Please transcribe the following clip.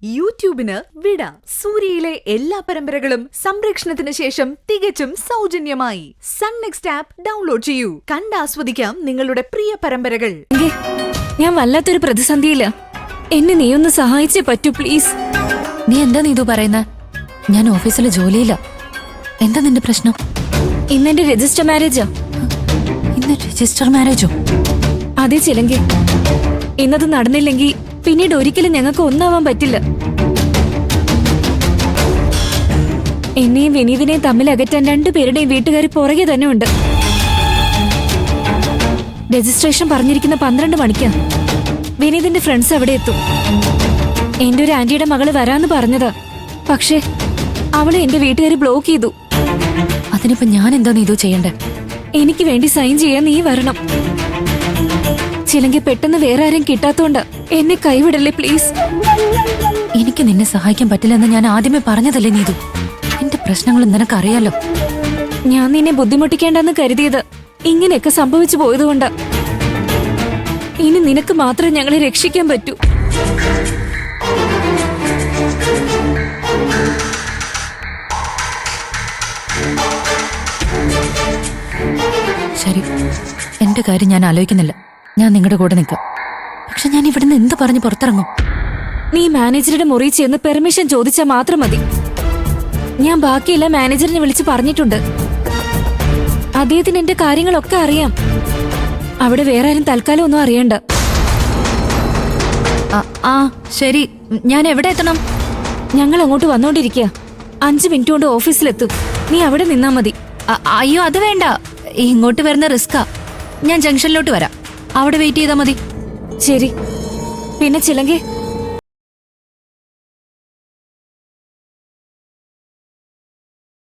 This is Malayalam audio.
യൂട്യൂബിന് വിട. സൂര്യയിലെ എല്ലാ പരമ്പരകളും സംരക്ഷണത്തിന് ശേഷം തികച്ചും സൗജന്യമായി സൺ നെക്സ്റ്റ് ആപ്പ് ഡൗൺലോഡ് ചെയ്യൂ. കണ്ടാസ്വദിക്കാം നിങ്ങളുടെ പ്രിയ പരമ്പരകൾ. ഞാൻ വല്ലാത്തൊരു പ്രതിസന്ധിയില്ല. എന്നെ നീ ഒന്ന് സഹായിച്ചേ പറ്റൂ പ്ലീസ്. നീ എന്താ നീതു പറയുന്നത്? ഞാൻ ഓഫീസിലെ ജോലിയില്ല. എന്താ നിന്റെ പ്രശ്നം? ഇന്നെന്റെ രജിസ്റ്റർ മാരേജാ. ഇന്ന് രജിസ്റ്റർ മാരേജോ? അതെ ചിലങ്കി. ഇന്നത് നടന്നില്ലെങ്കിൽ പിന്നീട് ഒരിക്കലും ഞങ്ങൾക്ക് ഒന്നാവാൻ പറ്റില്ല. എന്നെയും വിനീതിനെയും തമ്മിൽ അകറ്റാൻ രണ്ടുപേരുടെയും വീട്ടുകാർ പുറകെ തന്നെ ഉണ്ട്. രജിസ്ട്രേഷൻ പറഞ്ഞിരിക്കുന്ന 12 മണിക്കാ. വിനീതിന്റെ ഫ്രണ്ട്സ് അവിടെ എത്തും. എന്റെ ഒരു ആന്റിയുടെ മകള് വരാന്ന് പറഞ്ഞതാ. പക്ഷേ അവളെ എന്റെ വീട്ടുകാർ ബ്ലോക്ക് ചെയ്തു. അതിനിപ്പോ ഞാൻ എന്താ നീതു ചെയ്യണ്ടേ? എനിക്ക് വേണ്ടി സൈൻ ചെയ്യാൻ നീ വരണം. ചിലങ്കി പെട്ടെന്ന് വേറെ ആരും കിട്ടാത്തോണ്ട് എന്നെ കൈവിടല്ലേ പ്ലീസ്. എനിക്ക് നിന്നെ സഹായിക്കാൻ പറ്റില്ലെന്ന് ഞാൻ ആദ്യമേ പറഞ്ഞതല്ലേ നീതു? എന്റെ പ്രശ്നങ്ങൾ നിനക്കറിയാലോ. ഞാൻ നിന്നെ ബുദ്ധിമുട്ടിക്കേണ്ടെന്ന് കരുതിയത് ഇങ്ങനെയൊക്കെ സംഭവിച്ചു പോയതുകൊണ്ടാ. ഇനി നിനക്ക് മാത്രമേ ഞങ്ങളെ രക്ഷിക്കാൻ പറ്റൂ. ശരി, എന്റെ കാര്യം ഞാൻ ആലോചിക്കുന്നില്ല. ഞാൻ നിങ്ങളുടെ കൂടെ നിൽക്കാം. പക്ഷെ ഞാൻ ഇവിടുന്ന് എന്ത് പറഞ്ഞ് പുറത്തിറങ്ങും? നീ മാനേജറുടെ മുറി ചെന്ന് പെർമിഷൻ ചോദിച്ചാൽ മാത്രം മതി. ഞാൻ ബാക്കിയുള്ള മാനേജറിനെ വിളിച്ച് പറഞ്ഞിട്ടുണ്ട്. അദ്ദേഹത്തിന് എന്റെ കാര്യങ്ങളൊക്കെ അറിയാം. അവിടെ വേറെ ആരും തൽക്കാലം ഒന്നും അറിയണ്ട. ആ ശരി, ഞാൻ എവിടെ എത്തണം? ഞങ്ങൾ അങ്ങോട്ട് വന്നോണ്ടിരിക്കുക. 5 മിനിറ്റ് കൊണ്ട് ഓഫീസിലെത്തും. നീ അവിടെ നിന്നാ മതി. അയ്യോ അത് വേണ്ട, ഇങ്ങോട്ട് വരുന്ന റിസ്കാ. ഞാൻ ജംഗ്ഷനിലോട്ട് വരാം, അവിടെ വെയിറ്റ് ചെയ്താൽ മതി. ശരി. പിന്നെ ചിലങ്കി